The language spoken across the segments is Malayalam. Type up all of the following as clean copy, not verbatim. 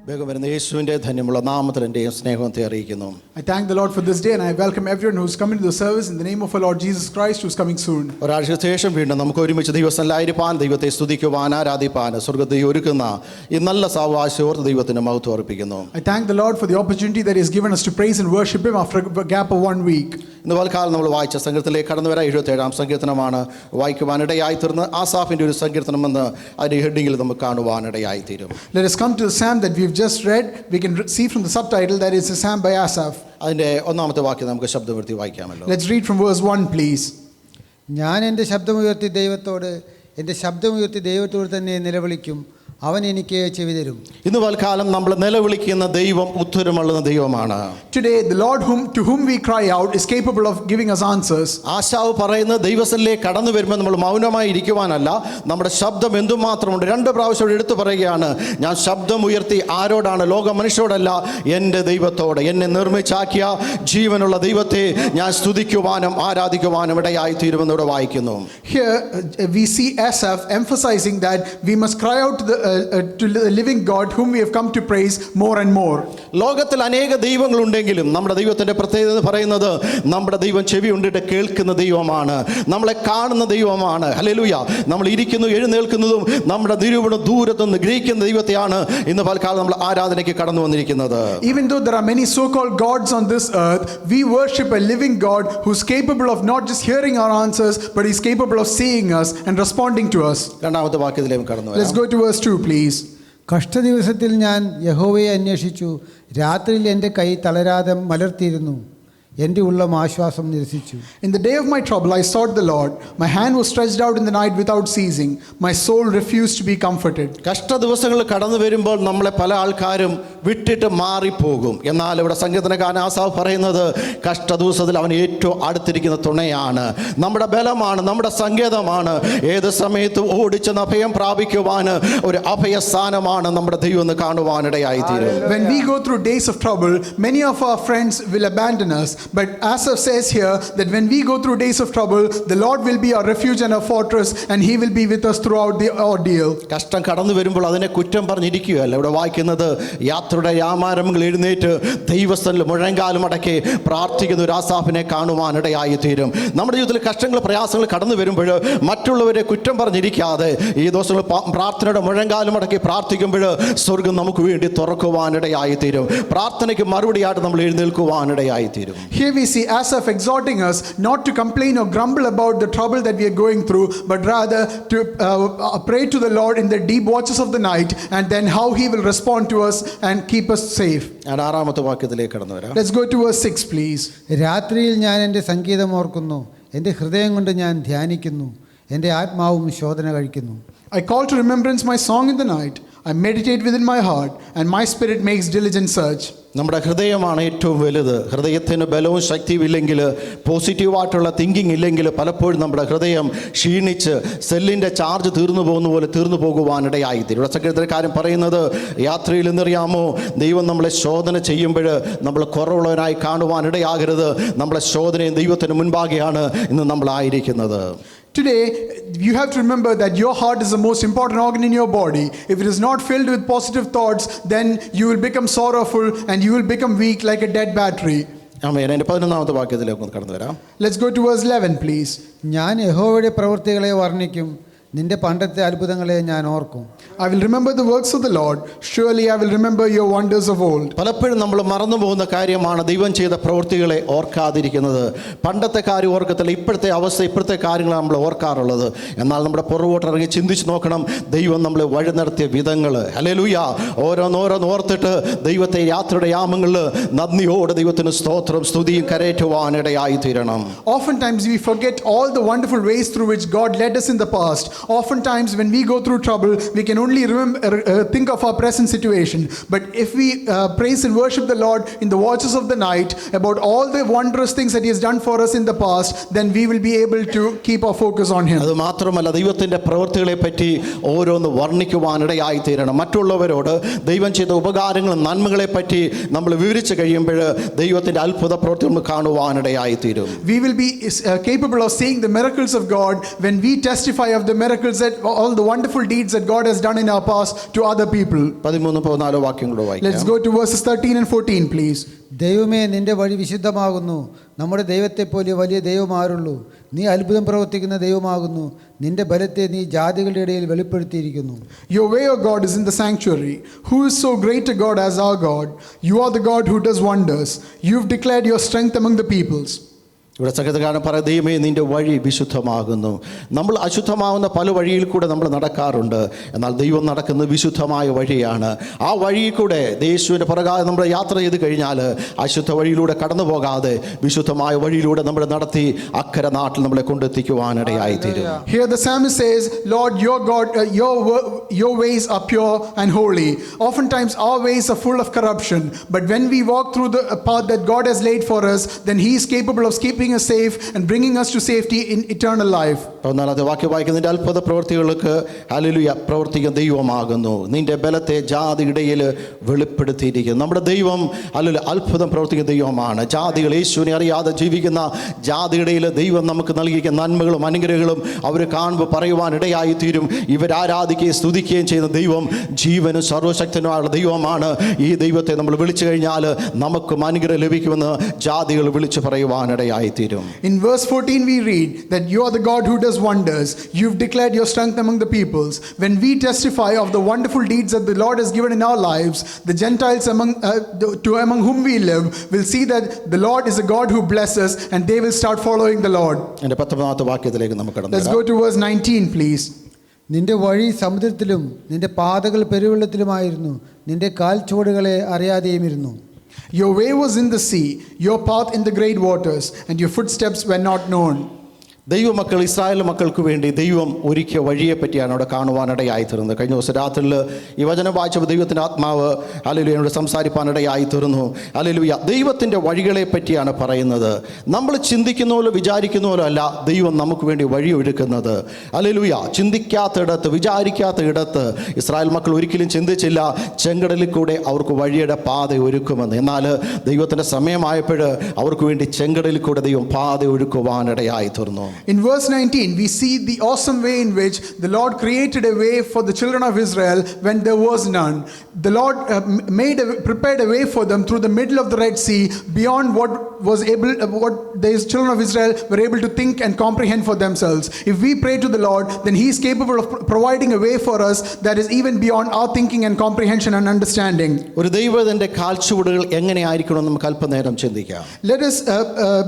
വേഗം വരുന്ന യേശുവിൻ്റെ ധന്യമുള്ള നാമത്തിൽ എൻ്റെയും സ്നേഹത്തെ അറിയിക്കുന്നു. I thank the Lord for this day and I welcome everyone who's coming to the service in the name of our Lord Jesus Christ who's coming soon. ഒരാഴ്ച ശേഷം വീണ്ടും നമുക്ക് ഒരുമിച്ച് ദൈവസ്ഥനിലായിരിക്കാൻ, ദൈവത്തെ സ്തുതിക്കുവാൻ, ആരാധിപ്പാൻ സ്വർഗ്ഗത്തിൽ ഒരുക്കുന്ന ഈ നല്ല സാവകാശോർത്ത് ദൈവത്തിന് മഹത്വം അർപ്പിക്കുന്നു. I thank the Lord for the opportunity that He has given us to praise and worship Him after a gap of 1 week. ഇന്ന് പൽക്കാലം നമ്മൾ വായിച്ച സങ്കീർത്തനത്തിലേക്ക് കടന്നു വരാം. 77-ാം സങ്കീർത്തനമാണ് വായിക്കുവാനിടയായിത്തീർന്ന്. ആസാഫിൻ്റെ ഒരു സങ്കീർത്തനമെന്ന് അതിൻ്റെ ഹെഡിങ്ങിൽ നമുക്ക് കാണുവാനിടയായിത്തീരും. Let us come to the psalm that we've just read. We can see from the subtitle that it's a psalm by Asaph. അതിൻ്റെ ഒന്നാമത്തെ വാക്യം നമുക്ക് ശബ്ദമുയർത്തി വായിക്കാമല്ലോ. Let's read from verse 1 please. ഞാൻ എൻ്റെ ശബ്ദമുയർത്തി ദൈവത്തോട് തന്നെ നിലവിളിക്കും, അവൻ എനിക്ക് ചെവി തരും. ഇന്ന് പൽക്കാലം നമ്മൾ നിലവിളിക്കുന്ന ദൈവം ഉത്തരമുള്ള ദൈവമാണ്. Today the Lord to whom we cry out is capable of giving us answers. ആശാവ് പറയുന്നത് ദൈവസ്ഥനിലേക്ക് കടന്നു വരുമ്പോൾ നമ്മൾ മൗനമായി ഇരിക്കുവാനല്ല, നമ്മുടെ ശബ്ദം എന്തുമാത്രമുണ്ട്. 2 പ്രാവശ്യം എടുത്തു പറയുകയാണ്, ഞാൻ ശബ്ദം ഉയർത്തി ആരോടാണ്? ലോക മനുഷ്യരോടല്ല, എൻ്റെ ദൈവത്തോട്, എന്നെ നിർമ്മിച്ചാക്കിയ ജീവനുള്ള ദൈവത്തെ ഞാൻ സ്തുതിക്കുവാനും ആരാധിക്കുവാനും ഇടയായി തീരുമെന്നൂടെ വായിക്കുന്നു. Here we see Asaph emphasizing that we must cry out to the living God whom we have come to praise more and more. ലോകത്തിൽ അനേക ദൈവങ്ങളുണ്ടെങ്കിലും നമ്മുടെ ദൈവത്തിൻ്റെ പ്രത്യേകത പറയുന്നത് നമ്മുടെ ദൈവം ചെവി കൊണ്ടിട്ട് കേൾക്കുന്ന ദൈവമാണ്, നമ്മളെ കാണുന്ന ദൈവമാണ്. ഹല്ലേലൂയ. നമ്മൾ ഇരിക്കുന്നു എഴുന്നേൽക്കുന്നതും നമ്മുടെ നിരൂപണം ദൂരത്തുനിന്ന് ഗ്രഹിക്കുന്ന ദൈവത്തെയാണ് ഇന്ന് പൽക്കാലം നമ്മൾ ആരാധനയ്ക്ക് കടന്നു വന്നിരിക്കുന്നത്. Even though there are many so-called gods on this earth, we worship a living God who's capable of not just hearing our answers but He's capable of seeing us and responding to us. രണ്ടാമത്തെ വാക്യത്തിലേക്ക് കടന്നു വരാം. Let's go to verse 2 please. കഷ്ടദിവസത്തിൽ ഞാൻ യഹോവയെ അന്വേഷിച്ചു, രാത്രിയിൽ എൻ്റെ കൈ തളരാതെ മലർത്തിയിരുന്നു, എൻ്റെ ഉള്ളം ആശ്വാസം നിരസിച്ചു. In the day of my trouble I sought the Lord. My hand was stretched out in the night without ceasing. My soul refused to be comforted. കഷ്ട ദിവസങ്ങൾ കടന്നു വരുമ്പോൾ നമ്മളെ പല ആൾക്കാരും വിട്ടിട്ട് മാറിപ്പോകും. എന്നാൽ ഇവിടെ സങ്കീർത്തനക്കാരൻ ആസാഫ് പറയുന്നത് കഷ്ട ദിവസത്തിൽ അവൻ ഏറ്റവും അടുത്തിരിക്കുന്ന തുണയാണ്, നമ്മുടെ ബലമാണ്, നമ്മുടെ സങ്കേതമാണ്. ഏത് സമയത്തും ഓടിച്ചെന്ന് അഭയം പ്രാപിക്കുവാൻ ഒരു അഭയസ്ഥാനമാണ് നമ്മുടെ ദൈവം എന്ന് കാണുവാനിടയായിത്തീരും. When we go through days of trouble, many of our friends will abandon us. But Asaph says here that when we go through days of trouble, the Lord will be our refuge and our fortress and He will be with us throughout the ordeal. കഷ്ടം കടന്നു വരുമ്പോൾ അതിനെ കുറ്റം പറഞ്ഞിരിക്കുകയല്ല. ഇവിടെ വായിക്കുന്നത് യാത്രയുടെ യാമാരംഭങ്ങൾ എഴുന്നേറ്റ് ദൈവസ്ഥനിൽ മുഴങ്കാലും അടക്കി പ്രാർത്ഥിക്കുന്ന ഒരു ആസാഫിനെ കാണുവാനിടയായി തീരും. നമ്മുടെ ജീവിതത്തിൽ കഷ്ടങ്ങൾ പ്രയാസങ്ങൾ കടന്നു വരുമ്പോൾ മറ്റുള്ളവരെ കുറ്റം പറഞ്ഞിരിക്കാതെ ഈ ദിവസങ്ങൾ പ്രാർത്ഥനയുടെ മുഴങ്കാലും അടക്കി പ്രാർത്ഥിക്കുമ്പോൾ സ്വർഗം നമുക്ക് വേണ്ടി തുറക്കുവാനിടയായി തീരും. പ്രാർത്ഥനയ്ക്ക് മറുപടിയായിട്ട് നമ്മൾ എഴുന്നേൽക്കുവാനിടയായി തീരും. Here we see Asaph exhorting us not to complain or grumble about the trouble that we are going through, but rather to pray to the Lord in the deep watches of the night and then how He will respond to us and keep us safe. ഞാൻ 6-ാമത്തെ വാക്യത്തിലേക്ക് കടന്നു വരാം. Let's go to verse 6 please. രാത്രിയിൽ ഞാൻ എൻ്റെ സംഗീതം ഓർക്കുന്നു, എൻ്റെ ഹൃദയം കൊണ്ട് ഞാൻ ധ്യാനിക്കുന്നു, എൻ്റെ ആത്മാവും ശോധന കഴിക്കുന്നു. I call to remembrance my song in the night. I meditate within my heart and my spirit makes diligent search. നമ്മുടെ ഹൃദയമാണ് ഏറ്റവും വലുത്. ഹൃദയത്തിന് ബലവും ശക്തിയും ഇല്ലെങ്കിൽ, പോസിറ്റീവായിട്ടുള്ള തിങ്കിങ് ഇല്ലെങ്കിൽ പലപ്പോഴും നമ്മുടെ ഹൃദയം ക്ഷീണിച്ച് സെല്ലിൻ്റെ ചാർജ് തീർന്നു പോകുന്ന പോലെ തീർന്നു പോകുവാനിടയായിത്തീരും. ഇവിടെ സങ്കീർത്തനക്കാരൻ പറയുന്നത് യാത്രയിൽ എന്നറിയാമോ, ദൈവം നമ്മളെ ശോധന ചെയ്യുമ്പോൾ നമ്മൾ കുറവുള്ളവനായി കാണുവാനിടയാകരുത്. നമ്മളെ ശോധനയും ദൈവത്തിന് മുൻപാകെയാണ് ഇന്ന് നമ്മളായിരിക്കുന്നത്. Today, you have to remember that your heart is the most important organ in your body. If it is not filled with positive thoughts, then you will become sorrowful and you will become weak like a dead battery. ആമേൻ. എൻ്റെ 11-ാമത്തെ വാക്യത്തിലേക്ക് കടന്നു വരാം. Let's go to verse 11 please. ഞാൻ യഹോവയുടെ പ്രവൃത്തികളെ വർണ്ണിക്കും, നിന്റെ പണ്ടത്തെ അത്ഭുതങ്ങളെ ഞാൻ ഓർക്കും. I will remember the works of the Lord. Surely I will remember your wonders of old. പലപ്പോഴും നമ്മൾ മറന്നു പോകുന്ന കാര്യമാണ് ദൈവം ചെയ്ത പ്രവൃത്തികളെ ഓർക്കാതിരിക്കുന്നത്. പണ്ടത്തെ കാര്യം ഓർക്കത്തില്ല, ഇപ്പോഴത്തെ അവസ്ഥ, ഇപ്പോഴത്തെ കാര്യങ്ങൾ നമ്മൾ ഓർക്കാറുള്ളത്. എന്നാൽ നമ്മുടെ പുറകോട്ടിറങ്ങി ചിന്തിച്ച് നോക്കണം, ദൈവം നമ്മളെ വഴി നടത്തിയ വിധങ്ങൾ. ഹല്ലേലൂയ. ഓരോന്നോരോന്ന് ഓർത്തിട്ട് ദൈവത്തെ യാത്രയുടെ യാമങ്ങളിൽ നന്ദിയോടെ ദൈവത്തിന് സ്തോത്രം സ്തുതിയും കരേറ്റുവാനിടയായി തീരണം. Oftentimes we forget all the wonderful ways through which God led us in the past. Oftentimes when we go through trouble, we can only think of our present situation. But if we praise and worship the Lord in the watches of the night about all the wondrous things that He has done for us in the past, then we will be able to keep our focus on Him. അത് മാത്രമല്ല, ദൈവത്തിൻ്റെ പ്രവൃത്തികളെ പറ്റി ഓരോന്ന് വർണ്ണിക്കുവാനിടയായി തീരണം. മറ്റുള്ളവരോട് ദൈവം ചെയ്ത ഉപകാരങ്ങളും നന്മകളെ പറ്റി നമ്മൾ വിവരിച്ച് കഴിയുമ്പോൾ ദൈവത്തിൻ്റെ അത്ഭുത പ്രവൃത്തി നമ്മൾ കാണുവാനിടയായി തീരും. We will be capable of seeing the miracles of God when we testify of the miracles, that all the wonderful deeds that God has done done in our past to other people. 13-14 വാക്യങ്ങളോട് Let's വായിക്കാം. go to verses 13 and 14, please. ദൈവമേ, നിന്റെ വഴി വിശുദ്ധമാകുന്നു. നമ്മുടെ ദൈവത്തെപ്പോലെ വലിയ ദൈവം ആരുള്ളൂ? നീ അത്ഭുതം പ്രവർത്തിക്കുന്ന ദൈവമാകുന്നു. നിന്റെ ബലത്തെ നീ ജാതികളുടെ ഇടയിൽ വെളിപ്പെടുത്തിയിരിക്കുന്നു. Your way, O God, is in the sanctuary. Who is so great a God as our God? You are the God who does wonders. You've declared your strength among the peoples. ഇവിടെ സംഗീതകാരൻ പറയും, ദൈവമേ നിന്റെ വഴി വിശുദ്ധമാകുന്നു. നമ്മൾ അശുദ്ധമാവുന്ന പല വഴിയിൽ കൂടെ നമ്മൾ നടക്കാറുണ്ട്. എന്നാൽ ദൈവം നടക്കുന്നത് വിശുദ്ധമായ വഴിയാണ്. ആ വഴിയിൽ കൂടെ യേശുവിൻ്റെ പുറകാതെ നമ്മൾ യാത്ര ചെയ്ത് കഴിഞ്ഞാൽ അശുദ്ധ വഴിയിലൂടെ കടന്നു പോകാതെ വിശുദ്ധമായ വഴിയിലൂടെ നമ്മൾ നടത്തി അക്കരെ നാട്ടിൽ നമ്മളെ കൊണ്ടെത്തിക്കുവാനിടയായി തീരും. Here the psalmist says, Lord, your God, your ways are pure and holy. Oftentimes our ways are full of corruption, but when we walk through the path that God has laid for us, then He is capable of keeping us safe and bringing us to safety in eternal life. ഒന്നാമത്തെ വാക്യം വായിക്കുന്നതിൻ്റെ അത്ഭുത പ്രവൃത്തികൾക്ക് ഹല്ലേലൂയ പ്രവർത്തിക്കുന്ന ദൈവമാകുന്നു. നിന്റെ ബലത്തെ ജാതിയിടയിൽ വെളിപ്പെടുത്തിയിരിക്കുന്നു. നമ്മുടെ ദൈവം ഹല്ലേലൂയ അത്ഭുതം പ്രവർത്തിക്കുന്ന ദൈവമാണ്. ജാതികൾ യേശുവിനെ അറിയാതെ ജീവിക്കുന്ന ജാതിയിടയിൽ ദൈവം നമുക്ക് നൽകിയിരിക്കുന്ന നന്മകളും അനുഗ്രഹങ്ങളും അവർ കാണുമ്പോൾ പറയുവാൻ ഇടയായി തീരും. ഇവരാരാധിക്കുകയും സ്തുതിക്കുകയും ചെയ്യുന്ന ദൈവം ജീവനും സർവശക്തനുമായ ദൈവമാണ്. ഈ ദൈവത്തെ നമ്മൾ വിളിച്ചു കഴിഞ്ഞാൽ നമുക്കും അനുഗ്രഹം ലഭിക്കുമെന്ന് ജാതികൾ വിളിച്ചു പറയുവാനിടയായി തീരും. In verse 14 we read that you are the God who does wonders. You've declared your strength among the peoples. When we testify of the wonderful deeds that the Lord has given in our lives, the Gentiles among whom we live will see that the Lord is a God who blesses, and they will start following the Lord. എൻ്റെ 19 വാക്യത്തിലേക്ക് നമുക്ക് കടന്നു Let's go to verse 19, please. നിന്റെ വഴി സമുദ്രത്തിലും നിന്റെ പാതകൾ പെരുവെള്ളത്തിലുമായിരുന്നു. നിന്റെ കാൽച്ചുവടുകളെ അറിയാതെയുമിരുന്നു. Your way was in the sea, your path in the great waters, and your footsteps were not known. ദൈവമക്കൾ, ഇസ്രായേൽ മക്കൾക്ക് വേണ്ടി ദൈവം ഒരുക്കിയ വഴിയെ പറ്റിയാണ് അവിടെ കാണുവാനിടയായി തീർന്നത്. കഴിഞ്ഞ ദിവസം രാത്രിയിൽ ഈ വചനം വായിച്ചപ്പോൾ ദൈവത്തിൻ്റെ ആത്മാവ് ഹല്ലേലൂയയോട് സംസാരിപ്പാനിടയായി തീർന്നു. ഹല്ലേലൂയ, ദൈവത്തിൻ്റെ വഴികളെ പറ്റിയാണ് പറയുന്നത്. നമ്മൾ ചിന്തിക്കുന്ന പോലെ വിചാരിക്കുന്ന പോലെ അല്ല ദൈവം നമുക്ക് വേണ്ടി വഴി ഒരുക്കുന്നത്. ഹല്ലേലൂയ, ചിന്തിക്കാത്തയിടത്ത് വിചാരിക്കാത്ത ഇടത്ത് ഇസ്രായേൽ മക്കൾ ഒരിക്കലും ചിന്തിച്ചില്ല ചെങ്കടലിൽ കൂടെ അവർക്ക് വഴിയുടെ പാത ഒരുക്കുമെന്ന്. എന്നാൽ ദൈവത്തിൻ്റെ സമയമായപ്പോൾ അവർക്ക് വേണ്ടി ചെങ്കടലിൽ കൂടെ ദൈവം പാത ഒരുക്കുവാനിടയായി തീർന്നു. In verse 19, we see the awesome way in which the Lord created a way for the children of Israel when there was none. The Lord prepared a way for them through the middle of the Red Sea, beyond what the children of Israel were able to think and comprehend for themselves. If we pray to the Lord, then He is capable of providing a way for us that is even beyond our thinking and comprehension and understanding. ഒരു ദൈവത്തിന്റെ കാൽച്ചുവടുകൾ എങ്ങനെയായിരിക്കണം നമുക്ക് അല്പനേരം ചിന്തിക്കാം. Let us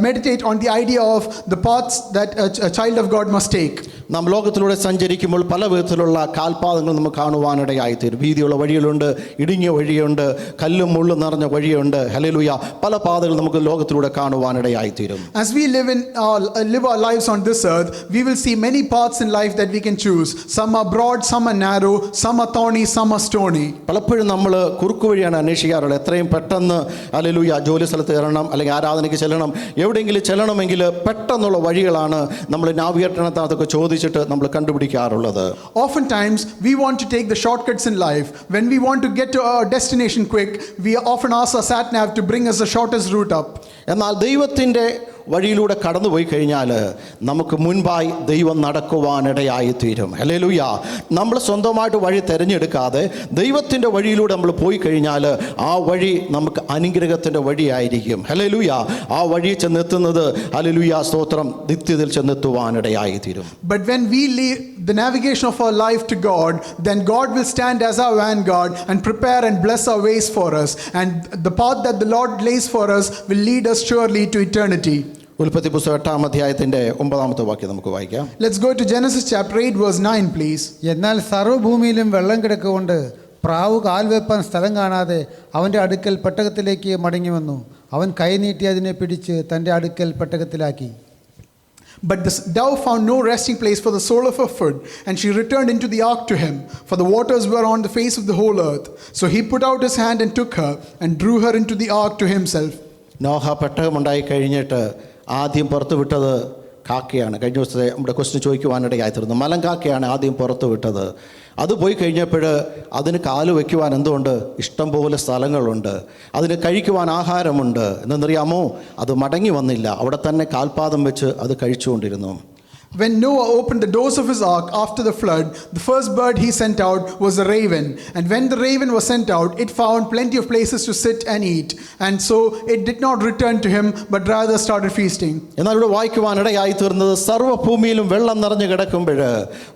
meditate on the idea of the paths that a child of God must take. നാം ലോകത്തിലൂടെ സഞ്ചരിക്കുമ്പോൾ പല വിധത്തിലുള്ള കാൽപാദങ്ങൾ നമുക്ക് കാണുവാനിടയായി തീരും. വീതിയുള്ള വഴികളുണ്ട്, ഇടുങ്ങിയ വഴിയുണ്ട്, കല്ലും മുള്ളും നിറഞ്ഞ വഴിയുണ്ട്. ഹല്ലേലൂയ, പല പാതകൾ നമുക്ക് ലോകത്തിലൂടെ കാണുവാനിടയായി തീരും. As we live our lives on this earth, we will see many paths in life that we can choose. Some are broad, some are narrow, some are thorny, some are stony. പലപ്പോഴും നമ്മൾ കുറുക്കു വഴിയാണ് അന്വേഷിക്കാറുള്ളത്. എത്രയും പെട്ടെന്ന് ഹല്ലേലൂയ ജോലി സ്ഥലത്ത് കയറണം, അല്ലെങ്കിൽ ആരാധനയ്ക്ക് ചെല്ലണം, എവിടെയെങ്കിലും ചെല്ലണമെങ്കിൽ പെട്ടെന്നുള്ള വഴികളാണ് നമ്മൾ നാവിഗേറ്ററിനകത്തൊക്കെ ചോദിച്ചിട്ട് നമ്മൾ കണ്ടുപിടിക്കാറുള്ളത്. Oftentimes we want to take the shortcuts in life. When we want to get to our destination quick, we often ask our sat nav to bring us the shortest route up. എന്നാൽ ദൈവത്തിൻ്റെ വഴിയിലൂടെ കടന്നുപോയി കഴിഞ്ഞാൽ നമുക്ക് മുൻപായി ദൈവം നടക്കുവാനിടയായി തീരും. ഹല്ലേലൂയ, നമ്മൾ സ്വന്തമായിട്ട് വഴി തിരഞ്ഞെടുക്കാതെ ദൈവത്തിൻ്റെ വഴിയിലൂടെ നമ്മൾ പോയി കഴിഞ്ഞാൽ ആ വഴി നമുക്ക് അനുഗ്രഹത്തിൻ്റെ വഴിയായിരിക്കും. ഹല്ലേലൂയ, ആ വഴി ചെന്നെത്തുന്നത് ഹല്ലേലൂയ സ്തോത്രം നിത്യത്തിൽ ചെന്നെത്തുവാനിടയായി തീരും. But when we leave the navigation of our life to God, then God will stand as our vanguard and prepare and bless our ways for us, and the path that the Lord lays for us will lead us surely to eternity. ഉൽപ്പത്തി പുസ്തകം 8-ാം അധ്യായത്തിൻ്റെ 9-ാമത്തെ വാക്യം നമുക്ക് വായിക്കാം. Let's go to Genesis chapter 8 verse 9, please. എന്നാൽ സർവ്വഭൂമിയിലും വെള്ളം കിടക്കൊണ്ട് പ്രാവ് കാൽ വെപ്പാൻ സ്ഥലം കാണാതെ അവൻ്റെ അടുക്കൽ പെട്ടകത്തിലേക്ക് മടങ്ങി വന്നു. അവൻ കൈ നീട്ടി അതിനെ പിടിച്ച് തൻ്റെ അടുക്കൽ പെട്ടകത്തിലാക്കി. But the dove found no resting place for the sole of her foot, and she returned into the ark to him, for the waters were on the face of the whole earth. So he put out his hand and took her, and drew her into the ark to himself. Noah പെട്ടകമുണ്ടായി കഴിഞ്ഞിട്ട് ആദ്യം പുറത്തു വിട്ടത് കാക്കയാണ്. കഴിഞ്ഞ ദിവസത്തെ നമ്മുടെ ക്വസ്റ്റ്യൻ ചോദിക്കുവാനിടയായി തീർന്നു. മലങ്കാക്കയാണ് ആദ്യം പുറത്തു വിട്ടത്. അത് പോയി കഴിഞ്ഞപ്പോൾ അതിന് കാല് വയ്ക്കുവാൻ എന്തുകൊണ്ട് ഇഷ്ടംപോലെ സ്ഥലങ്ങളുണ്ട്, അതിന് കഴിക്കുവാൻ ആഹാരമുണ്ട്. എന്നറിയാമോ, അത് മടങ്ങി വന്നില്ല, അവിടെ തന്നെ കാൽപാദം വെച്ച് അത് കഴിച്ചുകൊണ്ടിരുന്നു. When Noah opened the doors of his ark after the flood, the first bird he sent out was a raven. And when the raven was sent out, it found plenty of places to sit and eat. And so it did not return to him, but rather started feasting. എന്നാൽ ഇവിടെ വായിക്കുവാനിടയായി തീർന്നത് സർവ്വഭൂമിയിലും വെള്ളം നിറഞ്ഞു കിടക്കുമ്പോൾ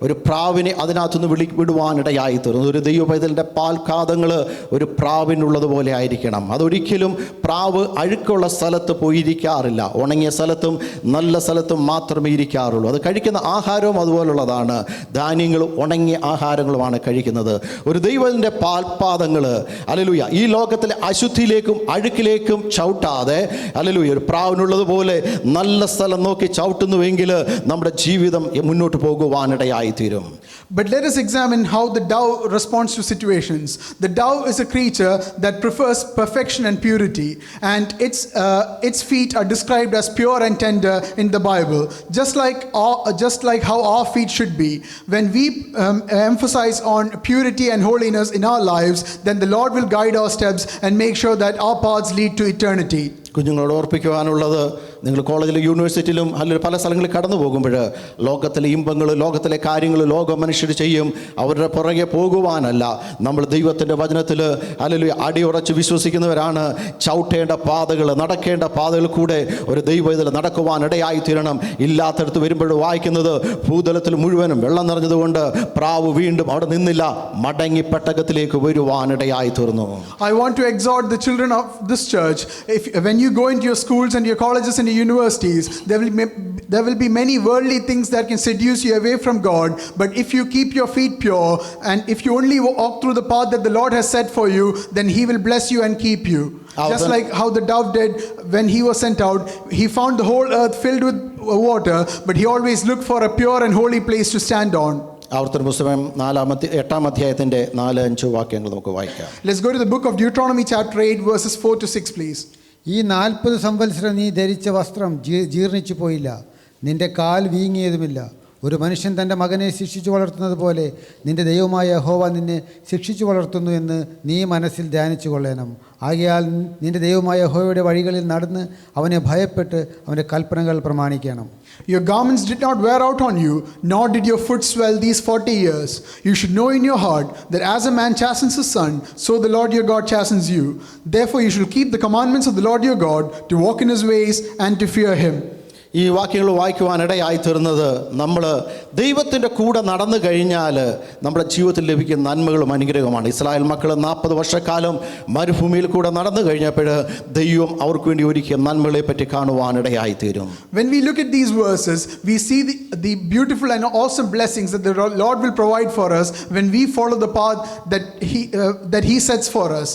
ഒരു പ്രാവിനെ അതിനകത്തുനിന്ന് വിടുവാനിടയായി തീർന്നു. ഒരു ദൈവപൈതലിൻ്റെ പാൽക്കാതങ്ങൾ ഒരു പ്രാവിനുള്ളതുപോലെ ആയിരിക്കണം. അതൊരിക്കലും പ്രാവ് അഴുക്കുള്ള സ്ഥലത്ത് പോയിരിക്കാറില്ല. ഉണങ്ങിയ സ്ഥലത്തും നല്ല സ്ഥലത്തും മാത്രമേ ഇരിക്കാറുള്ളൂ. അത് കഴിക്കുന്ന ആഹാരവും അതുപോലുള്ളതാണ്. ധാന്യങ്ങളും ഉണങ്ങിയ ആഹാരങ്ങളുമാണ് കഴിക്കുന്നത്. ഒരു ദൈവത്തിൻ്റെ പാൽപ്പാദങ്ങൾ ഹല്ലേലൂയ ഈ ലോകത്തിലെ അശുദ്ധിയിലേക്കും അഴുക്കിലേക്കും ചവിട്ടാതെ ഹല്ലേലൂയ ഒരു പ്രാവിനുള്ളതുപോലെ നല്ല സ്ഥലം നോക്കി ചവിട്ടുന്നുവെങ്കിൽ നമ്മുടെ ജീവിതം മുന്നോട്ട് പോകുവാനിടയായി തീരും. But let us examine how the dove responds to situations. The dove is a creature that prefers perfection and purity, and its feet are described as pure and tender in the Bible, just like how our feet should be. When we emphasize on purity and holiness in our lives, then the Lord will guide our steps and make sure that our paths lead to eternity. കുഞ്ഞുങ്ങളോട് ഓർപ്പിക്കുവാനുള്ളത്, നിങ്ങൾ കോളേജിലും യൂണിവേഴ്സിറ്റിയിലും അല്ലെങ്കിൽ പല സ്ഥലങ്ങളിൽ കടന്നു പോകുമ്പോൾ ലോകത്തിലെ ഇമ്പങ്ങൾ, ലോകത്തിലെ കാര്യങ്ങൾ ലോക മനുഷ്യർ ചെയ്യും. അവരുടെ പുറകെ പോകുവാനല്ല, നമ്മൾ ദൈവത്തിൻ്റെ വചനത്തിൽ അല്ലെങ്കിൽ അടിയുറച്ച് വിശ്വസിക്കുന്നവരാണ്. ചവിട്ടേണ്ട പാതകൾ, നടക്കേണ്ട പാതകൾ കൂടെ ഒരു ദൈവത്തിൽ നടക്കുവാനിടയായി തീരണം. ഇല്ലാത്തടത്ത് വരുമ്പോൾ വായിക്കുന്നത് ഭൂതലത്തിൽ മുഴുവനും വെള്ളം നിറഞ്ഞതുകൊണ്ട് പ്രാവ് വീണ്ടും അവിടെ നിന്നില്ല, മടങ്ങി പെട്ടകത്തിലേക്ക് വരുവാനിടയായി തീർന്നു. I want to exhort the children of this church, when you go into your schools and your colleges and your universities, there will be many worldly things that can seduce you away from God. But if you keep your feet pure, and if you only walk through the path that the Lord has set for you, then He will bless you and keep you. Just like how the dove did when he was sent out, he found the whole earth filled with water, but he always looked for a pure and holy place to stand on. ആവർത്തന പുസ്തകം 8-ാം അധ്യായത്തിൻ്റെ 4-5 വാക്യങ്ങൾ നമുക്ക് വായിക്കാം. Let's go to the book of Deuteronomy chapter 8 verses 4 to 6 please. ഈ 40 സംവത്സരം നീ ധരിച്ച വസ്ത്രം ജീർണിച്ചു പോയില്ല, നിന്റെ കാൽ വീങ്ങിയതുമില്ല. ഒരു മനുഷ്യൻ തൻ്റെ മകനെ ശിക്ഷിച്ചു വളർത്തുന്നത് പോലെ നിന്റെ ദൈവമായ യഹോവ നിന്നെ ശിക്ഷിച്ചു വളർത്തുന്നു എന്ന് നീ മനസ്സിൽ ധ്യാനിച്ചു കൊള്ളണം. ആകയാൽ നിന്റെ ദൈവമായ യഹോവയുടെ വഴികളിൽ നടന്ന് അവനെ ഭയപ്പെട്ട് അവൻ്റെ കൽപ്പനകൾ പ്രമാണിക്കണം. Your garments did not wear out on you, nor did your foot swell these 40 years. You should know in your heart that as a man chastens his son, so the Lord your God chastens you. Therefore you shall keep the commandments of the Lord your God, to walk in his ways and to fear him. ഈ വാക്യങ്ങൾ വായിക്കുവാനിടയായി തീർന്നത്, നമ്മൾ ദൈവത്തിൻ്റെ കൂടെ നടന്നു കഴിഞ്ഞാൽ നമ്മുടെ ജീവിതത്തിൽ ലഭിക്കുന്ന നന്മകളും അനുഗ്രഹമാണ്. ഇസ്രായേൽ മക്കൾ 40 വർഷക്കാലം മരുഭൂമിയിൽ കൂടെ നടന്നു കഴിഞ്ഞപ്പോൾ ദൈവം അവർക്ക് വേണ്ടി ഒരുക്കിയ നന്മകളെ പറ്റി കാണുവാനിടയായി തീരും. When we look at these verses, we see the beautiful and awesome blessings that the Lord will provide for us when we follow the path that He sets for us.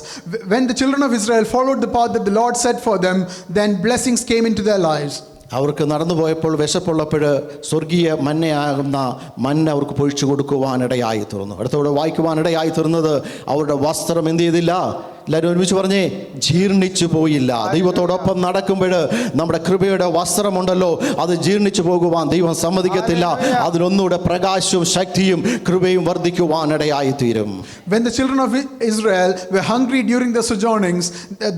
When the children of Israel followed the path that the Lord set for them, then blessings came into their lives. അവർക്ക് നടന്നു പോയപ്പോൾ വിശപ്പുള്ളപ്പോൾ സ്വർഗീയ മന്നയാകുന്ന മന്ന അവർക്ക് പൊഴിച്ചു കൊടുക്കുവാനിടയായി തീർന്നു. അടുത്തോടെ വായിക്കുവാനിടയായി തീർന്നത്, അവരുടെ വസ്ത്രം എന്ത് ചെയ്തില്ല? എല്ലാവരും ഒരുമിച്ച് പറഞ്ഞേ, ജീർണിച്ചു പോയില്ല. ദൈവത്തോടൊപ്പം നടക്കുമ്പോൾ നമ്മുടെ കൃപയുടെ വസ്ത്രമുണ്ടല്ലോ, അത് ജീർണിച്ചു പോകുവാൻ ദൈവം സമ്മതിക്കത്തില്ല. അതിനൊന്നുകൂടെ പ്രകാശവും ശക്തിയും കൃപയും വർദ്ധിക്കുവാനിടയായി തീരും. When the children of Israel were hungry during the sojournings,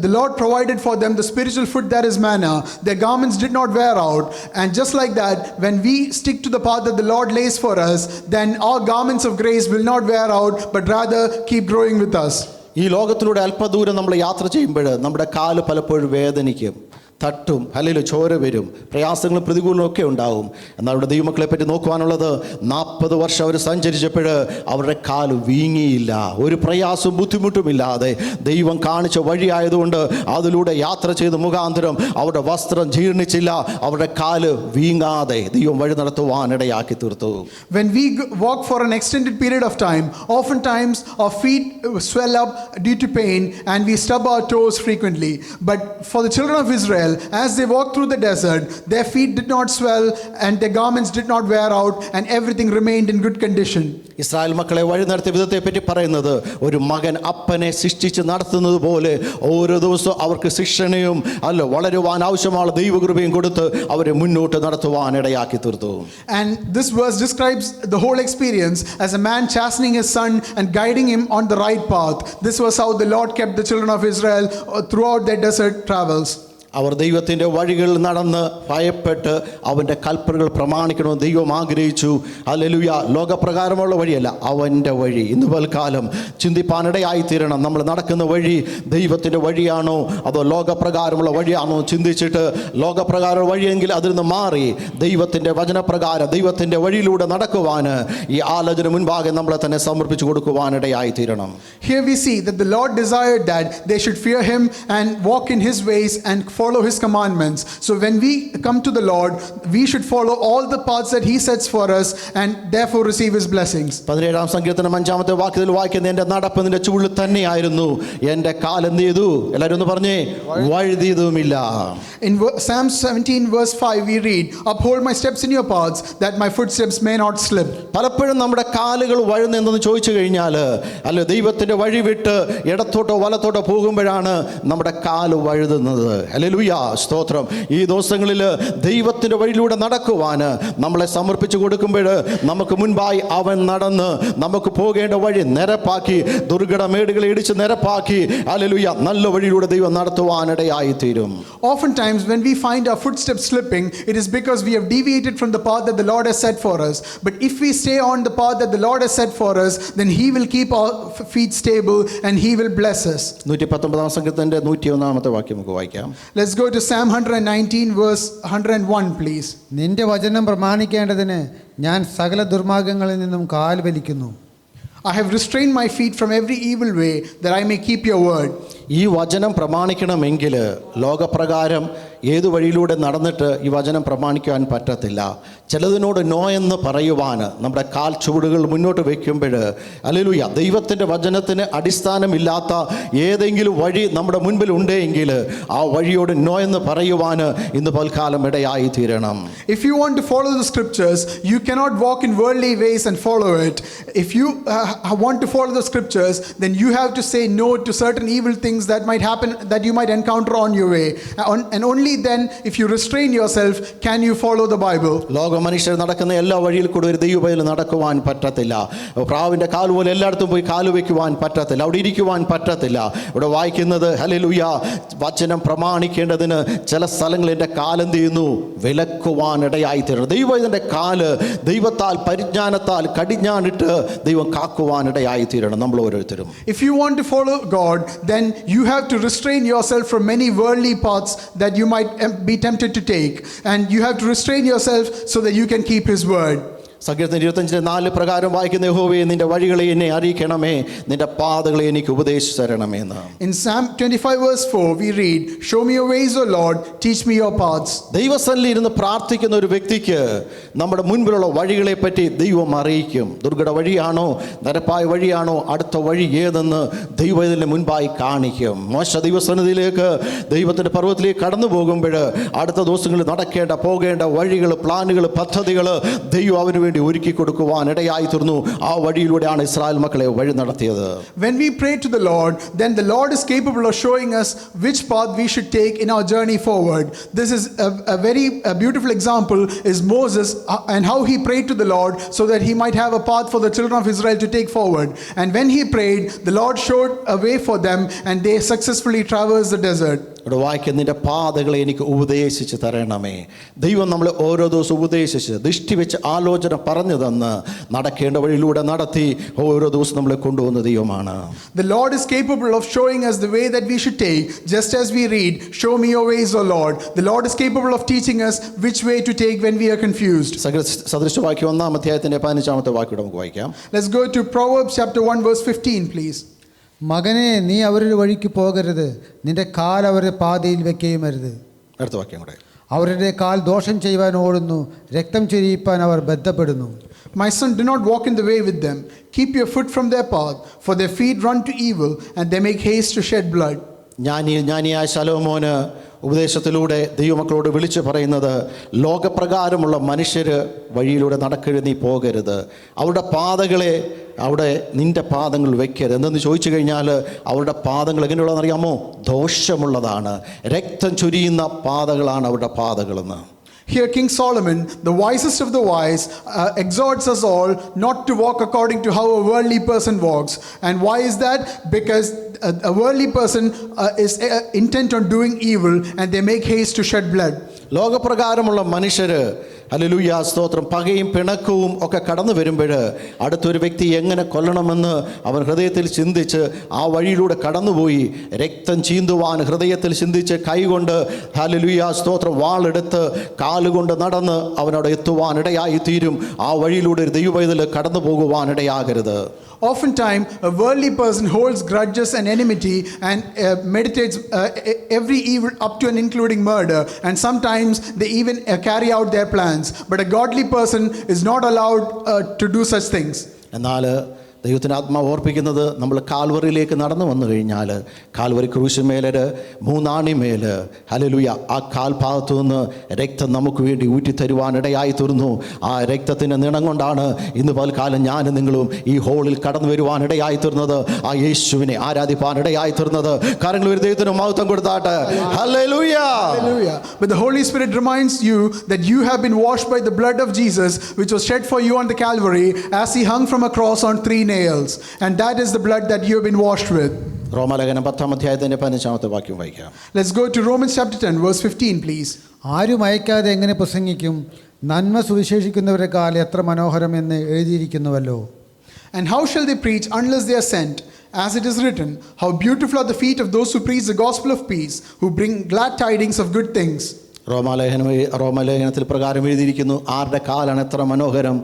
the Lord provided for them the spiritual food that is manna. Their garments did not wear out. And just like that, when we stick to the path that the Lord lays for us, then our garments of grace will not wear out, but rather keep growing with us. ഈ ലോകത്തിലൂടെ അല്പദൂരം നമ്മൾ യാത്ര ചെയ്യുമ്പോൾ നമ്മുടെ കാല് പലപ്പോഴും വേദനിക്കും, തട്ടും, അല്ലെങ്കിൽ ചോര വരും, പ്രയാസങ്ങളും പ്രതികൂലവും ഒക്കെ ഉണ്ടാവും. എന്നാൽ അവിടെ ദൈവമക്കളെ പറ്റി നോക്കുവാനുള്ളത്, 40 വർഷം അവർ സഞ്ചരിച്ചപ്പോൾ അവരുടെ കാല് വീങ്ങിയില്ല. ഒരു പ്രയാസവും ബുദ്ധിമുട്ടുമില്ലാതെ ദൈവം കാണിച്ച വഴിയായതുകൊണ്ട് അതിലൂടെ യാത്ര ചെയ്ത് മുഖാന്തരം അവരുടെ വസ്ത്രം ജീർണിച്ചില്ല, അവരുടെ കാല് വീങ്ങാതെ ദൈവം വഴി നടത്തുവാനിടയാക്കി തീർത്തു. When we walk for an extended period of time, oftentimes our feet swell up due to pain and we stub our toes frequently. But for the children of Israel, as they walked through the desert, their feet did not swell and their garments did not wear out, and everything remained in good condition. Israel മക്കളെ വഴി നടത്തിയ വിധത്തെ പറ്റി പറയുന്നത്, ഒരു മകൻ അപ്പനെ ശിക്ഷിച്ച് നടത്തുന്നത് പോലെ ഓരോ ദിവസവും അവർക്ക് ശിക്ഷണയും വളരുവാൻ ആവശ്യമായ ദൈവകൃപയും കൊടുത്ത് അവരെ മുന്നോട്ട് നടത്തുവാനിടയാക്കി തീർത്തു. And this verse describes the whole experience as a man chastening his son and guiding him on the right path. This was how the Lord kept the children of Israel throughout their desert travels. അവർ ദൈവത്തിൻ്റെ വഴികളിൽ നടന്ന് ഭയപ്പെട്ട് അവൻ്റെ കൽപ്പനകൾ പ്രമാണിക്കണമെന്ന് ദൈവം ആഗ്രഹിച്ചു. ഹല്ലേലൂയ. ലോകപ്രകാരമുള്ള വഴിയല്ല, അവൻ്റെ വഴി. ഇന്ന് പൽക്കാലം ചിന്തിപ്പാനിടയായി തീരണം. നമ്മൾ നടക്കുന്ന വഴി ദൈവത്തിൻ്റെ വഴിയാണോ അതോ ലോകപ്രകാരമുള്ള വഴിയാണോ ചിന്തിച്ചിട്ട് ലോകപ്രകാരം വഴിയെങ്കിൽ അതിൽ നിന്ന് മാറി ദൈവത്തിൻ്റെ വചനപ്രകാരം ദൈവത്തിൻ്റെ വഴിയിലൂടെ നടക്കുവാൻ ഈ ആലോചന മുൻപാകെ നമ്മളെ തന്നെ സമർപ്പിച്ചു കൊടുക്കുവാനിടയായി തീരണം. Here we see that the Lord desired that they should fear him and walk in his ways and follow his commandments. So when we come to the Lord, we should follow all the paths that he sets for us and therefore receive his blessings. 17-ാം സങ്കീർത്തനം 5-ാമത്തെ വാക്യത്തിൽ വായിക്കുന്ന എൻ്റെ നടപ്പ് നിന്റെ ചുവടിൽ തന്നെയായിരുന്നു, എൻ്റെ കാൽ എന്ത് ചെയ്തു? എല്ലാവരും ഒന്ന് പറഞ്ഞേ, വഴുതിയതുമില്ല. In Psalm 17 verse 5 we read, uphold my steps in your paths that my footsteps may not slip. പലപ്പോഴും നമ്മുടെ കാലുകൾ വഴുന്നെന്തെന്ന് ചോദിച്ചു കഴിഞ്ഞാൽ, അല്ല ദൈവത്തിൻ്റെ വഴി വിട്ട് ഇടത്തോട്ടോ വലത്തോട്ടോ പോകുമ്പോഴാണ് നമ്മുടെ കാല് വഴുതുന്നത്. ഹല്ലേലൂയ, സ്തോത്രം. ഈ ദിവസങ്ങളിൽ ദൈവത്തിൻ്റെ വഴിയിലൂടെ നടക്കുവാൻ നമ്മളെ സമർപ്പിച്ചു കൊടുക്കുമ്പോൾ നമുക്ക് മുൻപായി അവൻ നടന്ന് നമുക്ക് പോകേണ്ട വഴി നിരപ്പാക്കി, ദുർഘടമേടുകളെ ഇടിച്ച് നിരപ്പാക്കി, ഹല്ലേലൂയ, നല്ല വഴിയിലൂടെ ദൈവം നടത്തുവാനിടയായി തീരും. Oftentimes when we find our footsteps slipping, it is because we have deviated from the path that the Lord has set for us. But if we stay on the path that the Lord has set for us, then he will keep our feet stable and he will bless us. 119-ാം സങ്കീർത്തനത്തിന്റെ 101-ാമത്തെ വാക്യം നമുക്ക് വായിക്കാം. Let's go to Psalm 119 verse 101 please. നിന്റെ വചനം പ്രമാണിക്കേണ്ടതിന് ഞാൻ സകല ദുർമാർഗ്ഗങ്ങളിൽ നിന്നും കാൽ വലിക്കുന്നു. I have restrained my feet from every evil way that I may keep your word. ഈ വചനം പ്രമാണിക്കണമെങ്കിൽ ലോകപ്രകാരം ഏതു വഴിയിലൂടെ നടന്നിട്ട് ഈ വചനം പ്രമാണിക്കുവാൻ പറ്റത്തില്ല. ചിലതിനോട് നോ എന്ന് പറയുവാൻ നമ്മുടെ കാൽ ചുവടുകൾ മുന്നോട്ട് വയ്ക്കുമ്പോൾ, ഹല്ലേലൂയ, ദൈവത്തിൻ്റെ വചനത്തിന് അടിസ്ഥാനമില്ലാത്ത ഏതെങ്കിലും വഴി നമ്മുടെ മുൻപിൽ ഉണ്ടെങ്കിൽ ആ വഴിയോട് നോ എന്ന് പറയുവാൻ ഇന്ന് പൽക്കാലം ഇടയായി തീരണം. If you want to follow the scriptures, you cannot walk in worldly ways and follow it. If you want to follow the scriptures, then you have to say no to certain evil things that might happen, that you might encounter on your way. And only then, if you restrain yourself, can you follow the Bible. ലോക മനുഷ്യർ നടക്കുന്ന എല്ലാ വഴിയിൽ കൂടെ ഒരു ദൈവപൈതൽ നടക്കുവാൻ പറ്റത്തില്ല. പ്രാവിൻ്റെ കാല് പോലെ എല്ലായിടത്തും പോയി കാല് വയ്ക്കുവാൻ പറ്റത്തില്ല, അവിടെ ഇരിക്കുവാൻ പറ്റത്തില്ല. ഇവിടെ വായിക്കുന്നത്, ഹല്ലേലൂയ, വചനം പ്രമാണിക്കേണ്ടതിന് ചില സ്ഥലങ്ങളിൽ എൻ്റെ കാലെന്ത് ചെയ്യുന്നു? വിലക്കുവാൻ ഇടയായി തീരണം. ദൈവപൈതൻ്റെ കാല് ദൈവത്താൽ പരിജ്ഞാനത്താൽ കടിഞ്ഞാണിട്ട് ദൈവം കാക്കുവാൻ ഇടയായി തീരണം നമ്മൾ ഓരോരുത്തരും. If you want to follow God, then you have to restrain yourself from many worldly paths that you might be tempted to take, and you have to restrain yourself so that you can keep his word. സങ്കീർത്തനം 25:4 പ്രകാരം വായിക്കുന്ന, യഹോവേ നിന്റെ വഴികളെ എന്നെ അറിയിക്കണമേ, നിന്റെ പാതകളെ എനിക്ക് ഉപദേശിച്ചു തരണമേ എന്ന്. In Psalm 25 verse 4 we read, show me your ways O Lord, teach me your paths. ദൈവസന്നിധിയിൽ ഇരുന്ന് പ്രാർത്ഥിക്കുന്ന ഒരു വ്യക്തിക്ക് നമ്മുടെ മുൻപിലുള്ള വഴികളെ പറ്റി ദൈവം അറിയിക്കും. ദുർഘട വഴിയാണോ നിരപ്പായ വഴിയാണോ അടുത്ത വഴി ഏതെന്ന് ദൈവം ഇതിന് മുൻപായി കാണിക്കും. മോശ ദൈവസന്നിധിയിലേക്ക് ദൈവത്തിൻ്റെ പർവ്വതത്തിലേക്ക് കടന്നു പോകുമ്പോൾ അടുത്ത ദിവസങ്ങളിൽ നടക്കേണ്ട പോകേണ്ട വഴികൾ, പ്ലാനുകൾ, പദ്ധതികൾ ദൈവം അവന് വേണ്ടി ഒരുക്കി കൊടുക്കുവാൻ ഇടയായി തീർന്നു. ആ വഴിയിലൂടെയാണ് ഇസ്രായേൽ മക്കളെ വഴി നടത്തിയത്. When we pray to the Lord, then the Lord is capable of showing us which path we should take in our journey forward. This is a very beautiful example is Moses and how he prayed to the Lord so that he might have a path for the children of Israel to take forward. And when he prayed, the Lord showed a way for them and they successfully traversed the desert. ഇവിടെ വായിക്കുന്ന, നിന്റെ പാതകളെ എനിക്ക് ഉപദേശിച്ച് തരണമേ. ദൈവം നമ്മളെ ഓരോ ദിവസവും ഉപദേശിച്ച് ദൃഷ്ടി വെച്ച് ആലോചന പറഞ്ഞു തന്ന് നടക്കേണ്ട വഴിയിലൂടെ നടത്തി ഓരോ ദിവസം നമ്മളെ കൊണ്ടുപോകുന്ന ദൈവമാണ്. The Lord is capable of showing us the way that we should take, just as we read, show me your ways O Lord. The Lord is capable of teaching us which way to take when we are confused. സദൃശവാക്യം 1-ാം അധ്യായത്തിന്റെ 15-ാമത്തെ വാക്യം നമുക്ക് വായിക്കാം. Let's go to Proverbs chapter 1 verse 15 please. മകനെ, നീ അവരുടെ വഴിക്ക് പോകരുത്, നിന്റെ കാൽ അവരുടെ പാതയിൽ വെക്കുകയും അരുത്. അടുത്ത വാക്യം കൂടെ. അവരുടെ കാൽ ദോഷം ചെയ്യുവാൻ ഓടുന്നു, രക്തം ചൊരിയിപ്പാൻ അവർ ബദ്ധപ്പെടുന്നു. My son, do not walk in the way with them. Keep your foot from their path, for their feet run to evil, and they make haste to shed blood. ജ്ഞാനിയായ ശലോമോന് ഉപദേശത്തിലൂടെ ദൈവമക്കളോട് വിളിച്ചു പറയുന്നത്, ലോകപ്രകാരമുള്ള മനുഷ്യർ വഴിയിലൂടെ നടക്കരുത്, നീ പോകരുത്. അവരുടെ പാതകളെ അവിടെ നിൻ്റെ പാദങ്ങൾ വെക്കരുത്. എന്തെന്ന് ചോദിച്ചു കഴിഞ്ഞാൽ അവരുടെ പാദങ്ങൾ എങ്ങനെയുള്ളതെന്ന് അറിയാമോ? ദോഷമുള്ളതാണ്, രക്തം ചൊരിയുന്ന പാതകളാണ് അവരുടെ പാതകളെന്ന്. Here King Solomon, the wisest of the wise, exhorts us all not to walk according to how a worldly person walks. And why is that? Because a worldly person is intent on doing evil, and they make haste to shed blood. ലോകപ്രകാരമുള്ള മനുഷ്യർ ഹല്ലേലൂയ സ്തോത്രം പകയും പിണക്കവും ഒക്കെ കടന്നു വരുമ്പോൾ അടുത്തൊരു വ്യക്തി എങ്ങനെ കൊല്ലണമെന്ന് അവൻ ഹൃദയത്തിൽ ചിന്തിച്ച് ആ വഴിയിലൂടെ കടന്നുപോയി രക്തം ചീന്തുവാൻ ഹൃദയത്തിൽ ചിന്തിച്ച് കൈകൊണ്ട് ഹല്ലേലൂയ സ്തോത്രം വാളെടുത്ത് കാലുകൊണ്ട് നടന്ന് അവനവിടെ എത്തുവാനിടയായി തീരും. ആ വഴിയിലൂടെ ഒരു ദൈവവേദന കടന്നു പോകുവാനിടയാകരുത്. Oftentimes, a worldly person holds grudges and enmity and meditates every evil up to and including murder. And sometimes they even carry out their plans. But a godly person is not allowed to do such things. എന്നാൽ ദൈവത്തിൻ്റെ ആത്മാവ് ഓർപ്പിക്കുന്നത് നമ്മൾ കാൽവറിയിലേക്ക് നടന്നു വന്നു കഴിഞ്ഞാൽ കാൽവറി ക്രൂശുമേലൊരു മൂന്നാണിമേൽ ഹല്ലേലൂയ ആ കാൽഭാഗത്തു നിന്ന് രക്തം നമുക്ക് വേണ്ടി ഊറ്റിത്തരുവാനിടയായി തീർന്നു. ആ രക്തത്തിൻ്റെ നിണം കൊണ്ടാണ് ഇന്ന് പൽക്കാലം ഞാനും നിങ്ങളും ഈ ഹോളിൽ കടന്നു വരുവാനിടയായി തീർന്നത്. ആ യേശുവിനെ ആരാധിപ്പാനിടയായി തീർന്നത്. കാര്യങ്ങൾ ഒരു ദൈവത്തിന് മഹത്വം കൊടുത്താട്ടെ. Hallelujah. Hallelujah. But the Holy Spirit reminds you that you have been washed by the blood of Jesus, which was shed for you on the Calvary as he hung from a cross on 3 nails, and that is the blood that you have been washed with. റോമാലേഖനം 10-ാം അധ്യായത്തിൻ്റെ 15-ാമത്തെ വാക്യം വായിക്കാം. Let's go to Romans chapter 10 verse 15 please. ആരും അയക്കാതെ എങ്ങനെ പ്രസംഗിക്കും? നന്മ സുവിശേഷിക്കുന്നവരെക്കാൾ എത്ര മനോഹരം എന്ന് എഴുതിയിരിക്കുന്നുവല്ലോ. And how shall they preach unless they are sent? As it is written, how beautiful are the feet of those who preach the gospel of peace, who bring glad tidings of good things. റോമാലേഖനത്തിൽ പ്രകാരം എഴുതിയിരിക്കുന്നു, ആരുടെ കാലാണ് എത്ര മനോഹരം?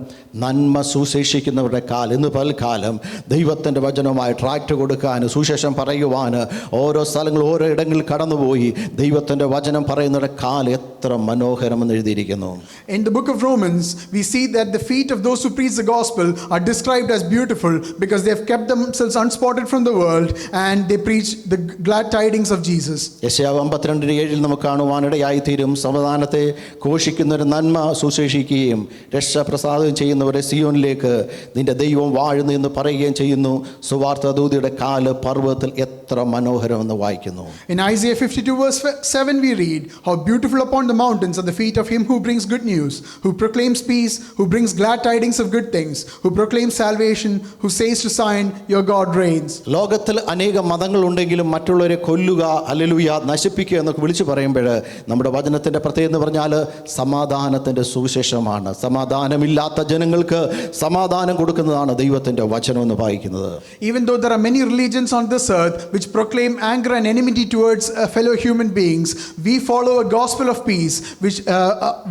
നന്മ സുശേഷിക്കുന്നവരുടെ കാൽ. ഇന്ന് പൽക്കാലം ദൈവത്തിൻ്റെ വചനവുമായി ട്രാക്ട് കൊടുക്കാൻ സുശേഷം പറയുവാൻ ഓരോ സ്ഥലങ്ങൾ ഓരോ ഇടങ്ങളിൽ കടന്നുപോയി ദൈവത്തിൻ്റെ വചനം പറയുന്നവരുടെ കാൽ എത്ര മനോഹരമെന്ന് എഴുതിയിരിക്കുന്നു. In the book of Romans, we see that the feet of those who preach the gospel are described as beautiful because they have kept themselves unspotted from the world and they preach the glad tidings of Jesus. യെശയ്യാവ് 52:7 നമുക്ക് കാണുവാനിടയായി തീരും. സമാധാനത്തെ ഘോഷിക്കുന്നൊരു നന്മ സുശേഷിക്കുകയും രക്ഷപ്രസാദം ചെയ്യുന്നവരെ സിയോനിലേക്ക് നിന്റെ ദൈവം വാഴുന്നു എന്ന് പറയുകയും ചെയ്യുന്നു. സുവാർത്ത ദൂതിയുടെ കാല് പർവ്വതത്തിൽ എത്ര മനോഹരമെന്ന് വായിക്കുന്നു. In Isaiah 52 verse 7 we read, how beautiful upon the mountains are the feet of him who brings good news, who proclaims peace, who brings glad tidings of good things, who proclaims salvation, who says to Zion, your God reigns. ലോകത്തിൽ അനേക മതങ്ങളുണ്ടെങ്കിലും മറ്റുള്ളവരെ കൊല്ലുക, ഹല്ലേലൂയ, നശിപ്പിക്കുക എന്നൊക്കെ വിളിച്ചു പറയുമ്പോൾ നമ്മുടെ വചനത്തിൻ്റെ പ്രത്യേകത എന്ന് പറഞ്ഞാൽ സമാധാനത്തിൻ്റെ സുവിശേഷമാണ്. സമാധാനമില്ലാത്ത ജനങ്ങൾക്ക് സമാധാനം കൊടുക്കുന്നതാണ് ദൈവത്തിൻ്റെ വചനം എന്ന് വായിക്കുന്നത്. Even though there are many religions on this earth which proclaim anger and enmity towards fellow human beings, we follow a gospel of peace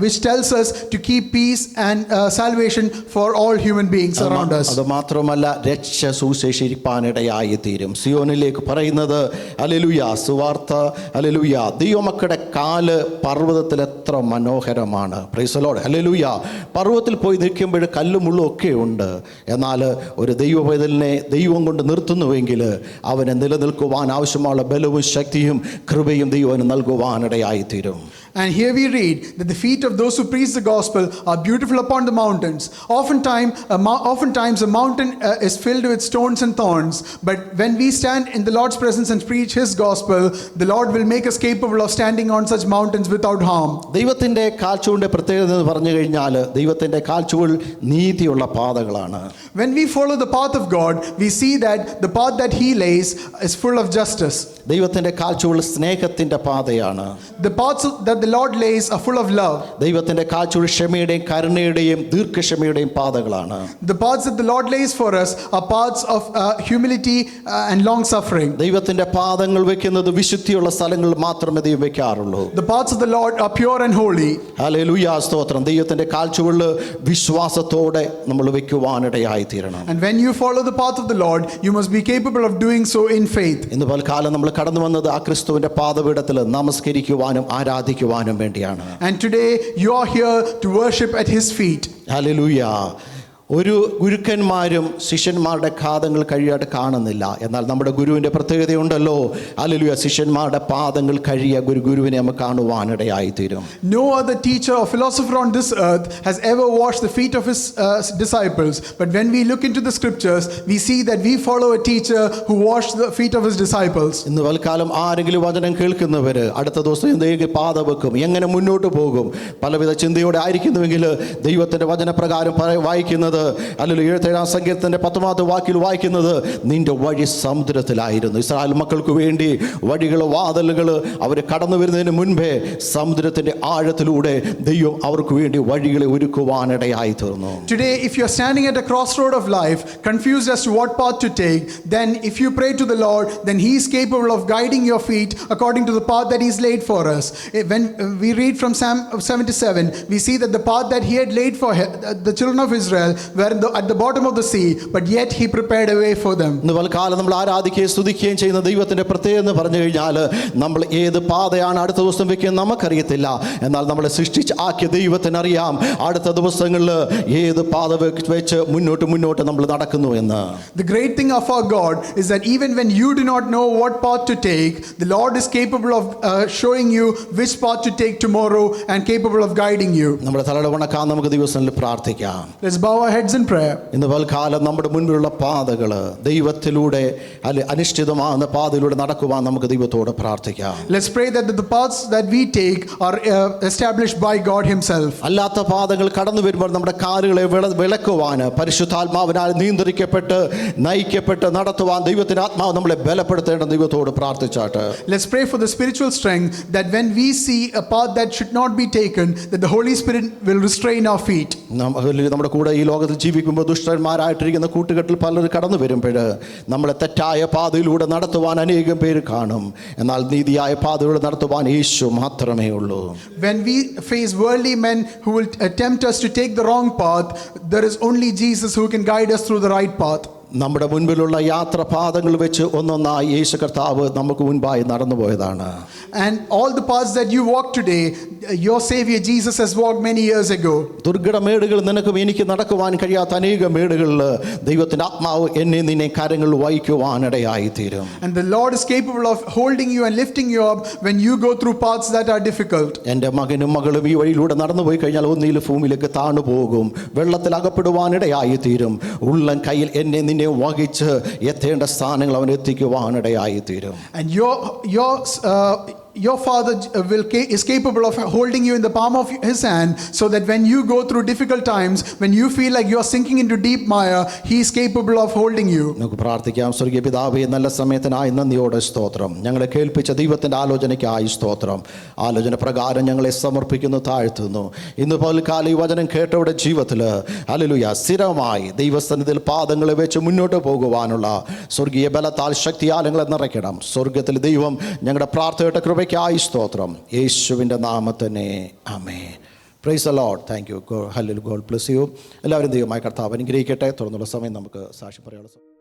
which tells us to keep peace and salvation for all human beings around us. അത് മാത്രമല്ല രക്ഷ സുശേഷിപ്പാനിടയായി തീരും. സിയോനിലേക്ക് പറയുന്നത് ഹല്ലേലൂയ, സുവാർത്ത ഹല്ലേലൂയ, ദൈവമക്കളുടെ കാല് പർവ്വതത്തിൽ എത്ര മനോഹരമാണ്. Price the Lord, hallelujah. പർവ്വതത്തിൽ പോയി നിൽക്കുമ്പോൾ കല്ലും മുള്ളും ഒക്കെ ഉണ്ട്. എന്നാൽ ഒരു ദൈവ പൈതലിനെ ദൈവം കൊണ്ട് നിർത്തുന്നുവെങ്കിൽ അവനെ നിലനിൽക്കുവാൻ ആവശ്യമുള്ള ബലവും ശക്തിയും കൃപയും ദൈവം നൽകുവാനിടയായി തീരും. And here we read that the feet of those who preach the gospel are beautiful upon the mountains. Oftentimes a mountain is filled with stones and thorns, but when we stand in the Lord's presence and preach his gospel, the Lord will make us capable of standing on such mountains without harm. ദൈവത്തിൻ്റെ കാൽച്ചുവടിൻ്റെ പ്രത്യേകത എന്ന് പറഞ്ഞു കഴിഞ്ഞാൽ ദൈവത്തിൻ്റെ കാൽച്ചുവട് നീതിയുള്ള പാതകളാണ്. When we follow the path of God, we see that the path that he lays is full of justice. ദൈവത്തിൻ്റെ കാൽച്ചുവട് സ്നേഹത്തിൻ്റെ പാതയാണ്. The paths that the Lord lays are full of love. ദൈവത്തിൻ്റെ കാൽച്ചുവട് ക്ഷമയുടെയും കരുണയുടെയും ദീർഘക്ഷമയുടെയും പാതകളാണ്. The paths that the Lord lays for us are paths of humility and long suffering. ദൈവത്തിൻ്റെ പാദങ്ങൾ വെക്കുന്നത് വിശുദ്ധിയുള്ള സ്ഥലങ്ങളിൽ മാത്രമേ ദൈവം വെക്കാറുള്ളൂ. The paths of the Lord are pure and holy. Hallelujah, സ്തോത്രം. ദൈവത്തിൻ്റെ കാൽച്ചുവടിൽ വിശ്വാസത്തോടെ നമ്മൾ വെക്കുവാനിടയായി തീരണം. And when you follow the path of the Lord, you must be capable of doing so in faith. ഇന്ന് പൽക്കാലം നമ്മൾ കടന്നു വന്നത് ആ ക്രിസ്തുവിൻ്റെ പാദപീഠത്തിൽ നമസ്കരിക്കുവാനും ആരാധിക്കുവാനും വേണ്ടിയാണ്. And today you are here to worship at his feet. Hallelujah. ഒരു ഗുരുക്കന്മാരും ശിഷ്യന്മാരുടെ പാദങ്ങൾ കഴിയായിട്ട് കാണുന്നില്ല. എന്നാൽ നമ്മുടെ ഗുരുവിൻ്റെ പ്രത്യേകതയുണ്ടല്ലോ. ഹല്ലേലൂയ, ശിഷ്യന്മാരുടെ പാദങ്ങൾ കഴിയ ഗുരുവിനെ നമുക്ക് കാണുവാനിടയായി തീരും. No other teacher or philosopher on this earth has ever washed the feet of his disciples. But when we look into the scriptures, we see that we follow a teacher who washed the feet of his disciples. ഇന്ന് വൽക്കാലം ആരെങ്കിലും വചനം കേൾക്കുന്നവർ അടുത്ത ദിവസം എന്തെങ്കിലും പാത വെക്കും, എങ്ങനെ മുന്നോട്ട് പോകും, പലവിധ ചിന്തയോടെ ആയിരിക്കുന്നുവെങ്കിൽ ദൈവത്തിൻ്റെ വചനപ്രകാരം വായിക്കുന്നത് വായിക്കുന്നത്, അല്ലെങ്കിൽ 77 സങ്കീർത്തനത്തിന്റെ 10-ാമത്തെ വാക്കിൽ വായിക്കുന്നത്, നിന്റെ വഴി സമുദ്രത്തിലായിരുന്നു. ഇസ്രായേൽ മക്കൾക്ക് വേണ്ടി വഴികൾ, വാതിലുകൾ അവർ കടന്നു വരുന്നതിന് മുൻപേ സമുദ്രത്തിന്റെ ആഴത്തിലൂടെ ദൈവം അവർക്ക് വേണ്ടി വഴികളെ ഒരുക്കുവാനിടയായി തീർന്നു. Today, if you're standing at a crossroad of life, confused as to what path to take, then if you pray to the Lord, then He is capable of guiding your feet according to the path that He's laid for us. When we read from Psalm 77, we see that the path that He had laid for the children of Israel were at the bottom of the sea, but yet He prepared a way for them. ഇന്ന് പലകാലം നമ്മൾ ആരാധിക്കുകയും സ്തുതിക്കുകയും ചെയ്യുന്ന ദൈവത്തിന്റെ പ്രത്യേകത എന്ന് പറഞ്ഞു കഴിഞ്ഞാൽ, നമ്മൾ ഏത് പാതയാണ് അടുത്ത ദിവസം വെക്കുന്നത് നമുക്കറിയത്തില്ല. എന്നാൽ നമ്മളെ സൃഷ്ടിച്ച് ആക്കിയ ദൈവത്തിനറിയാം അടുത്ത ദിവസങ്ങളിൽ ഏത് പാത വെച്ച് മുന്നോട്ട് നമ്മൾ നടക്കുന്നു എന്ന്. The great thing of our God is that even when you do not know what path to take, the Lord is capable of showing you which path to take tomorrow and capable of guiding you. നമ്മുടെ തലയുടെ വണക്കാൻ നമുക്ക് ദിവസങ്ങളിൽ പ്രാർത്ഥിക്കാം. Let's bow our heads in prayer. ഇന്ന് പൽക്കാലം നമ്മുടെ മുൻപിലുള്ള പാതകൾ ദൈവത്തിലൂടെ അനിശ്ചിതമാകുന്ന പാതയിലൂടെ നടക്കുവാൻ നമുക്ക് ദൈവത്തോട് പ്രാർത്ഥിക്കാം. Let's pray that the paths that we take are established by God Himself. അല്ലാത്ത പാതകൾ കടന്നു വരുമ്പോൾ നമ്മുടെ കാലുകളെ വിളക്കുവാൻ, പരിശുദ്ധാത്മാവിനാൽ നിയന്ത്രിക്കപ്പെട്ട് നയിക്കപ്പെട്ട് നടത്തുവാൻ ദൈവത്തിന്റെ ആത്മാവ് നമ്മളെ ബലപ്പെടുത്തേണ്ട ദൈവത്തോട് പ്രാർത്ഥിച്ചാട്ട്. Let's pray for the spiritual strength that when we see a path that should not be taken, that the Holy Spirit will restrain our feet. നമ്മുടെ കൂടെ ഈ ലോകത്തിൽ ജീവിക്കുമ്പോൾ ദുഷ്ടന്മാരായിട്ടിരിക്കുന്ന കൂട്ടുകെട്ടിൽ പലരും കടന്നു വരുമ്പോൾ നമ്മളെ തെറ്റായ പാതയിലൂടെ നടത്തുവാൻ അനേകം പേര് കാണും. എന്നാൽ നീതിയായ പാതയിലൂടെ നടത്തുവാൻ യേശു മാത്രമേ ഉള്ളൂ. When we face worldly men who will tempt us to take the wrong path, there is only Jesus who can guide us through the right path. നമ്മുടെ മുൻപിലുള്ള യാത്രപാതകൾ വെച്ച് ഒന്നൊന്നായി യേശു കർത്താവ് നമുക്ക് മുൻപായി നടന്നുപോയതാണ്. And all the paths that you walk today, your Savior Jesus has walked many years ago. ദുർഘട മേടുകൾ നിനക്കും എനിക്ക് നടക്കുവാൻ കഴിയാത്ത അനേക മേടുകളിൽ ദൈവത്തിന്റെ ആത്മാവ് എന്നെ നിന്നെ കരങ്ങൾ വഹിക്കുവാനിടയായി തീരും. And the Lord is capable of holding you and lifting you up when you go through paths that are difficult. എൻ്റെ മകനും മകളും ഈ വഴിയിലൂടെ നടന്നുപോയി കഴിഞ്ഞാൽ ഒന്നിൽ ഭൂമിയിലേക്ക് താണു പോകും, വെള്ളത്തിൽ അകപ്പെടുവാനിടയായി തീരും. ഉള്ളം കയ്യിൽ എന്നെ നിന്നെ വഹിച്ച് എത്തേണ്ട സ്ഥാനങ്ങൾ അവൻ എത്തിക്കുവാനിടയായി തീരും. And your Father is capable of holding you in the palm of His hand, so that when you go through difficult times, when you feel like you are sinking into deep mire, He is capable of holding you. നമുക്ക് പ്രാർത്ഥിക്കാം. സ്വർഗീയ പിതാവേ, നല്ല സമയത്തിനായി നന്ദിയോടെ സ്തോത്രം. ഞങ്ങളെ കേൾപ്പിച്ച ദൈവത്തിൻ്റെ ആലോചനയ്ക്കായി സ്തോത്രം. ആലോചന പ്രകാരം ഞങ്ങളെ സമർപ്പിക്കുന്നു, താഴ്ത്തുന്നു. ഇന്ന് പകൽക്കാലം ഈ വചനം കേട്ടവരുടെ ജീവിതത്തിൽ ഹല്ലേലൂയ സ്ഥിരമായി ദൈവസന്നിധിയിൽ പാദങ്ങളെ വെച്ച് മുന്നോട്ട് പോകുവാനുള്ള സ്വർഗീയ ബലത്താൽ ശക്തിയാൽ ഞങ്ങളെ നിറയ്ക്കണം. സ്വർഗത്തിൽ ദൈവം ഞങ്ങളുടെ പ്രാർത്ഥനയുടെ കൃപയ്ക്കായി സ്തോത്രം. യേശുവിൻ്റെ നാമത്തിനെ amen. Praise the Lord. Thank you. Hallelujah. God bless you. എല്ലാവരും ദൈവമായ കർത്താവ് അനുഗ്രഹിക്കട്ടെ. തുടർന്നുള്ള സമയം നമുക്ക് സാക്ഷി പറയാനുള്ള